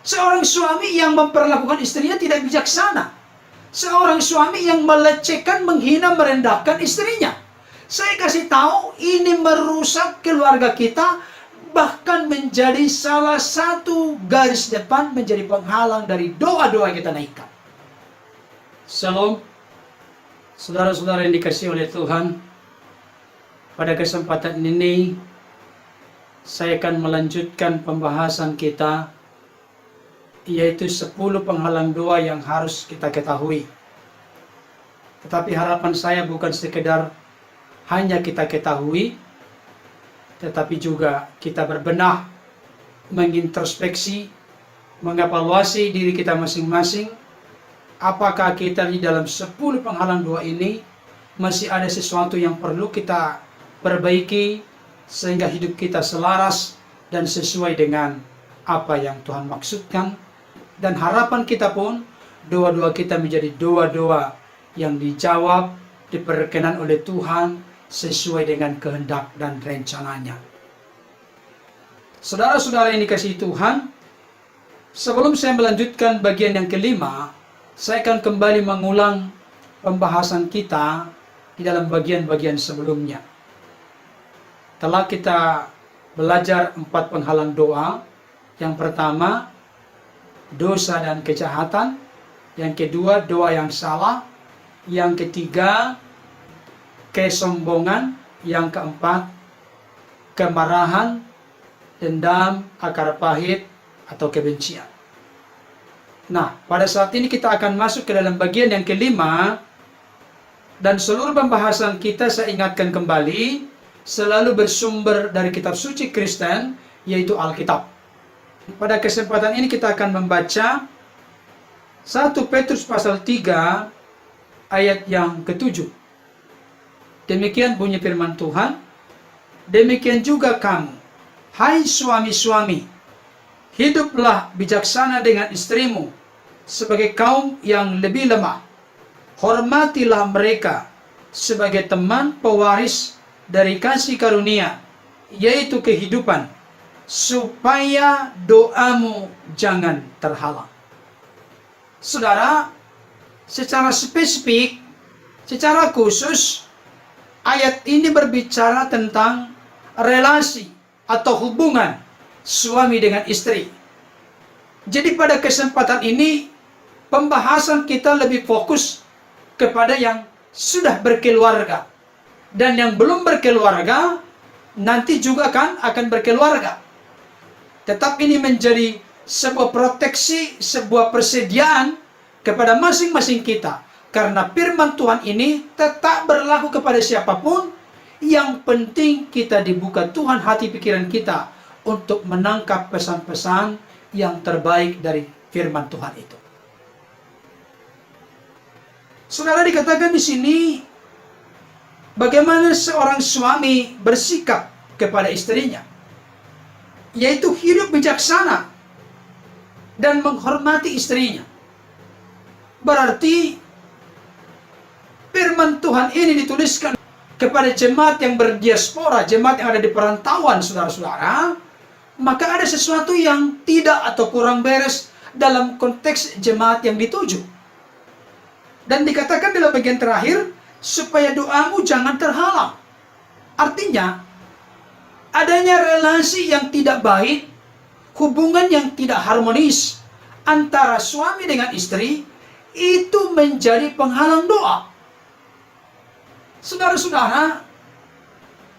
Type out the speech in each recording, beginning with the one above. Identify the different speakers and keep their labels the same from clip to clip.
Speaker 1: Seorang suami yang memperlakukan istrinya tidak bijaksana. Seorang suami yang melecehkan, menghina, merendahkan istrinya. Saya kasih tahu, ini merusak keluarga kita, bahkan menjadi salah satu garis depan, menjadi penghalang dari doa-doa kita naikkan. Shalom, saudara-saudara yang dikasihi oleh Tuhan. Pada kesempatan ini, saya akan melanjutkan pembahasan kita, yaitu 10 penghalang doa yang harus kita ketahui. Tetapi harapan saya bukan sekedar hanya kita ketahui, tetapi juga kita berbenah, mengintrospeksi, mengevaluasi diri kita masing-masing. Apakah kita di dalam 10 penghalang doa ini masih ada sesuatu yang perlu kita perbaiki, sehingga hidup kita selaras dan sesuai dengan apa yang Tuhan maksudkan. Dan harapan kita pun, doa-doa kita menjadi doa-doa yang dijawab, diperkenan oleh Tuhan sesuai dengan kehendak dan rencananya. Saudara-saudara yang dikasihi Tuhan, sebelum saya melanjutkan bagian yang kelima, saya akan kembali mengulang pembahasan kita di dalam bagian-bagian sebelumnya. Telah kita belajar 4 penghalang doa. Yang pertama, dosa dan kejahatan. Yang kedua, doa yang salah. Yang ketiga, kesombongan. Yang keempat, kemarahan, dendam, akar pahit, atau kebencian. Nah, pada saat ini kita akan masuk ke dalam bagian yang kelima. Dan seluruh pembahasan kita, saya ingatkan kembali, selalu bersumber dari kitab suci Kristen, yaitu Alkitab. Pada kesempatan ini kita akan membaca 1 Petrus pasal 3 ayat yang ke-7. Demikian bunyi firman Tuhan. Demikian juga kamu, hai suami-suami, hiduplah bijaksana dengan istrimu sebagai kaum yang lebih lemah. Hormatilah mereka sebagai teman pewaris dari kasih karunia, yaitu kehidupan, supaya doamu jangan terhalang. Saudara, secara spesifik, secara khusus, ayat ini berbicara tentang relasi atau hubungan suami dengan istri. Jadi pada kesempatan ini, pembahasan kita lebih fokus kepada yang sudah berkeluarga. Dan yang belum berkeluarga, nanti juga akan berkeluarga. Tetap ini menjadi sebuah proteksi, sebuah persediaan kepada masing-masing kita. Karena firman Tuhan ini tetap berlaku kepada siapapun. Yang penting kita dibuka Tuhan hati pikiran kita untuk menangkap pesan-pesan yang terbaik dari firman Tuhan itu. Saudara, dikatakan di sini, bagaimana seorang suami bersikap kepada istrinya, yaitu hidup bijaksana dan menghormati istrinya. Berarti firman Tuhan ini dituliskan kepada jemaat yang berdiaspora, jemaat yang ada di perantauan, saudara-saudara. Maka ada sesuatu yang tidak atau kurang beres dalam konteks jemaat yang dituju. Dan dikatakan dalam bagian terakhir, supaya doamu jangan terhalang. Artinya, adanya relasi yang tidak baik, hubungan yang tidak harmonis antara suami dengan istri, itu menjadi penghalang doa. Saudara-saudara,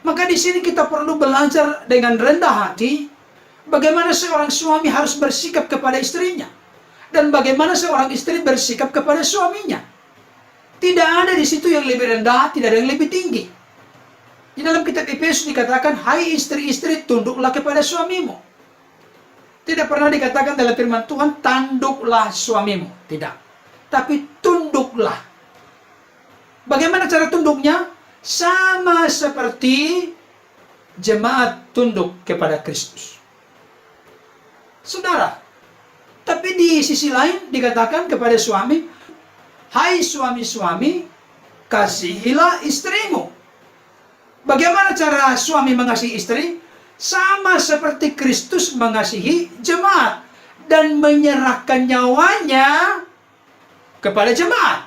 Speaker 1: maka di sini kita perlu belajar dengan rendah hati, bagaimana seorang suami harus bersikap kepada istrinya, dan bagaimana seorang istri bersikap kepada suaminya. Tidak ada di situ yang lebih rendah, tidak ada yang lebih tinggi. Di dalam kitab Efesus dikatakan, hai istri-istri, tunduklah kepada suamimu. Tidak pernah dikatakan dalam firman Tuhan, tanduklah suamimu. Tidak. Tapi tunduklah. Bagaimana cara tunduknya? Sama seperti jemaat tunduk kepada Kristus. Saudara, tapi di sisi lain dikatakan kepada suami, hai suami-suami, kasihilah istrimu. Bagaimana cara suami mengasihi istri? Sama seperti Kristus mengasihi jemaat. dan menyerahkan nyawanya kepada jemaat.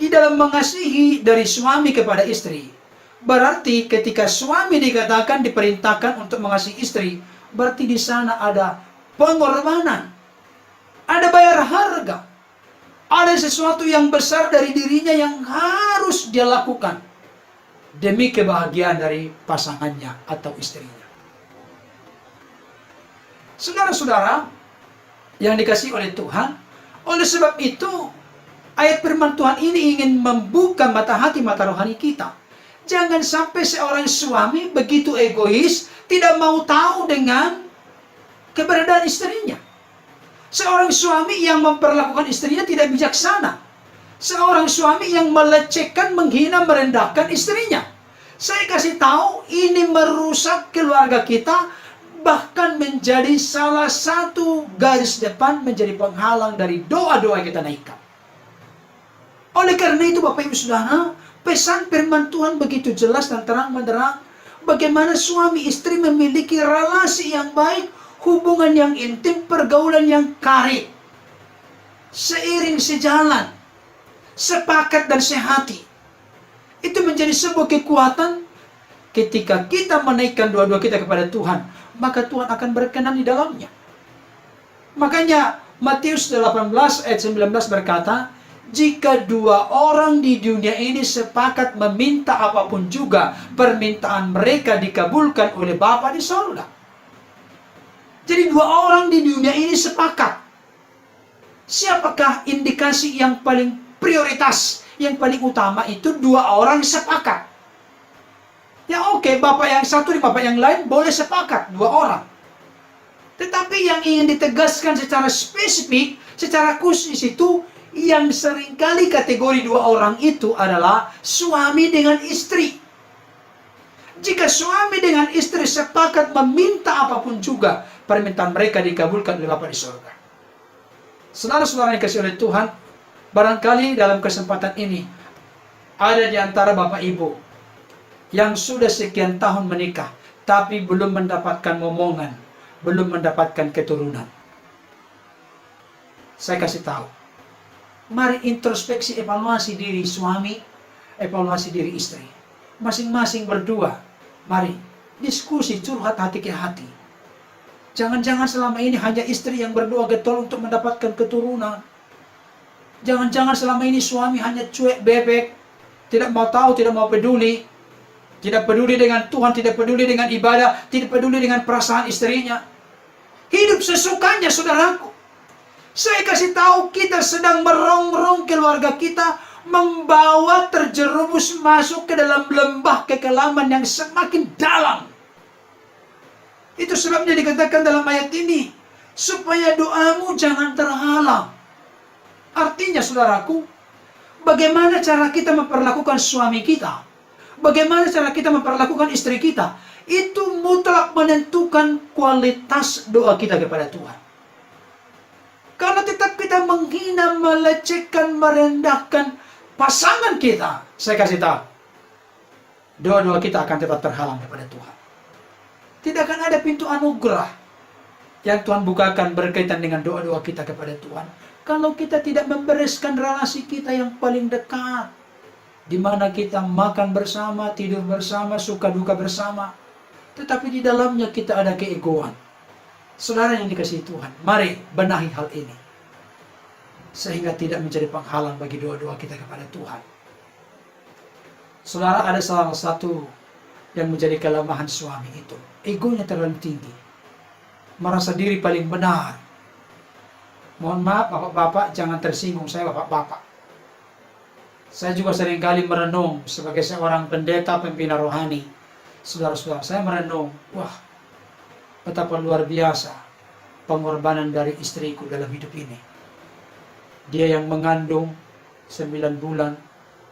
Speaker 1: Di dalam mengasihi dari suami kepada istri, berarti ketika suami dikatakan diperintahkan untuk mengasihi istri, berarti di sana ada pengorbanan, ada bayar harga, ada sesuatu yang besar dari dirinya yang harus dia lakukan demi kebahagiaan dari pasangannya atau istrinya. Saudara-saudara yang dikasihi oleh Tuhan, oleh sebab itu ayat firman Tuhan ini ingin membuka mata hati, mata rohani kita. Jangan sampai seorang suami begitu egois, tidak mau tahu dengan keberadaan istrinya. Seorang suami yang memperlakukan istrinya tidak bijaksana. Seorang suami yang melecehkan, menghina, merendahkan istrinya. Saya kasih tahu, ini merusak keluarga kita, bahkan menjadi salah satu garis depan, menjadi penghalang dari doa-doa yang kita naikkan. Oleh karena itu Bapak Ibu Saudara, pesan firman Tuhan begitu jelas dan terang benderang, bagaimana suami istri memiliki relasi yang baik, hubungan yang intim, pergaulan yang karib, seiring sejalan, sepakat dan sehati. Itu menjadi sebuah kekuatan. Ketika kita menaikkan dua-dua kita kepada Tuhan, maka Tuhan akan berkenan di dalamnya. Makanya Matius 18 ayat 19 berkata, jika dua orang di dunia ini sepakat meminta apapun juga, permintaan mereka dikabulkan oleh Bapa di sorga. Jadi dua orang di dunia ini sepakat. Siapakah indikasi yang paling prioritas, yang paling utama? Itu dua orang sepakat. Ya oke, bapak yang satu dan bapak yang lain boleh sepakat, dua orang. Tetapi yang ingin ditegaskan secara spesifik, secara khusus itu, yang seringkali kategori dua orang itu adalah suami dengan istri. Jika suami dengan istri sepakat meminta apapun juga, permintaan mereka dikabulkan oleh Bapa di surga. Saudara-saudara yang dikasihi oleh Tuhan, barangkali dalam kesempatan ini, ada di antara Bapak Ibu yang sudah sekian tahun menikah, tapi belum mendapatkan momongan, belum mendapatkan keturunan. Saya kasih tahu, mari introspeksi, evaluasi diri suami, evaluasi diri istri. Masing-masing berdua, mari diskusi, curhat hati ke hati. Jangan-jangan selama ini hanya istri yang berdoa getol untuk mendapatkan keturunan. Jangan-jangan selama ini suami hanya cuek bebek, tidak mau tahu, tidak mau peduli. Tidak peduli dengan Tuhan, tidak peduli dengan ibadah, tidak peduli dengan perasaan istrinya. Hidup sesukanya, saudaraku. Saya kasih tahu, kita sedang merongrong keluarga kita, membawa terjerumus masuk ke dalam lembah kekelaman yang semakin dalam. Itu sebabnya dikatakan dalam ayat ini, supaya doamu jangan terhalang. Artinya, saudaraku, bagaimana cara kita memperlakukan suami kita? Bagaimana cara kita memperlakukan istri kita? Itu mutlak menentukan kualitas doa kita kepada Tuhan. Kalau tetap kita menghina, melecehkan, merendahkan pasangan kita, saya kasih tahu, doa-doa kita akan tetap terhalang kepada Tuhan. Tidak akan ada pintu anugerah yang Tuhan bukakan berkaitan dengan doa-doa kita kepada Tuhan, kalau kita tidak membereskan relasi kita yang paling dekat, di mana kita makan bersama, tidur bersama, suka duka bersama, tetapi di dalamnya kita ada keegoan. Saudara yang dikasihi Tuhan, mari benahi hal ini, sehingga tidak menjadi penghalang bagi doa-doa kita kepada Tuhan. Saudara, ada salah satu yang menjadi kelemahan suami itu, egonya terlalu tinggi, merasa diri paling benar. Mohon maaf bapak-bapak, jangan tersinggung, saya bapak-bapak. Saya juga seringkali merenung sebagai seorang pendeta pembina rohani. Saudara-saudara, saya merenung, wah, betapa luar biasa pengorbanan dari istriku dalam hidup ini. Dia yang mengandung 9 bulan,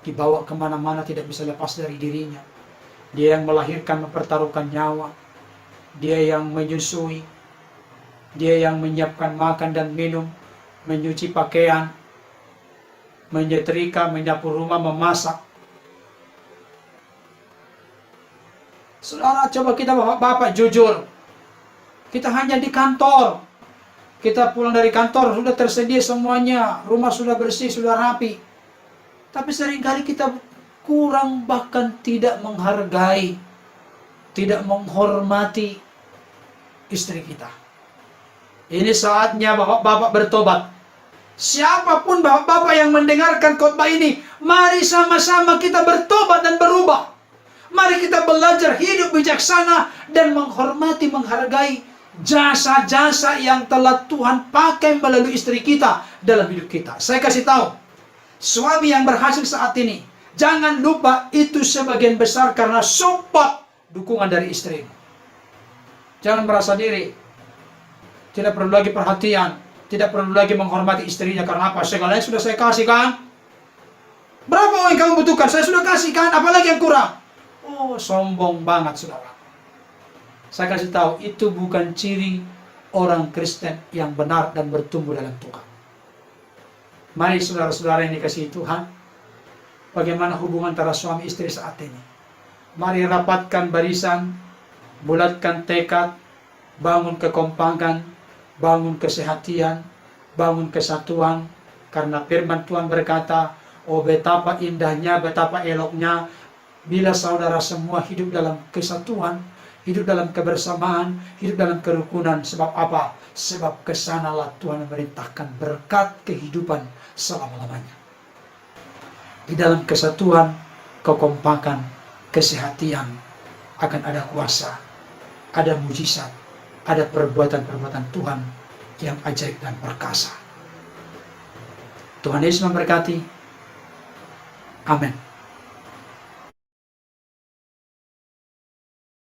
Speaker 1: dibawa kemana-mana tidak bisa lepas dari dirinya. Dia yang melahirkan, mempertaruhkan nyawa. Dia yang menyusui. Dia yang menyiapkan makan dan minum, menyuci pakaian, menyetrika, menyapu rumah, memasak. Saudara, coba kita bapak-bapak jujur. Kita hanya di kantor. Kita pulang dari kantor, sudah tersedia semuanya, rumah sudah bersih, sudah rapi. Tapi seringkali kita kurang, bahkan tidak menghargai, tidak menghormati istri kita. Ini saatnya bapak-bapak bertobat. Siapapun bapak-bapak yang mendengarkan khotbah ini, mari sama-sama kita bertobat dan berubah. Mari kita belajar hidup bijaksana dan menghormati, menghargai jasa-jasa yang telah Tuhan pakai melalui istri kita dalam hidup kita. Saya kasih tahu, suami yang berhasil saat ini, jangan lupa itu sebagian besar karena support, dukungan dari istri. Jangan merasa diri, tidak perlu lagi perhatian, tidak perlu lagi menghormati istrinya. Karena apa? Segalanya sudah saya kasihkan. Berapa uang yang kamu butuhkan? Saya sudah kasihkan, apalagi yang kurang? Oh, sombong banget saudara. Saya kasih tahu, itu bukan ciri orang Kristen yang benar dan bertumbuh dalam Tuhan. Mari saudara-saudara yang dikasihi Tuhan, bagaimana hubungan antara suami istri saat ini? Mari rapatkan barisan, bulatkan tekad, bangun kekompakan, bangun kesehatian, bangun kesatuan. Karena firman Tuhan berkata, oh betapa indahnya, betapa eloknya bila saudara semua hidup dalam kesatuan, hidup dalam kebersamaan, hidup dalam kerukunan. Sebab apa? Sebab kesanalah Tuhan memerintahkan berkat kehidupan selama-lamanya. Di dalam kesatuan, kekompakan, kesehatian akan ada kuasa, ada mujizat, ada perbuatan-perbuatan Tuhan yang ajaib dan perkasa. Tuhan Yesus memberkati. Amin.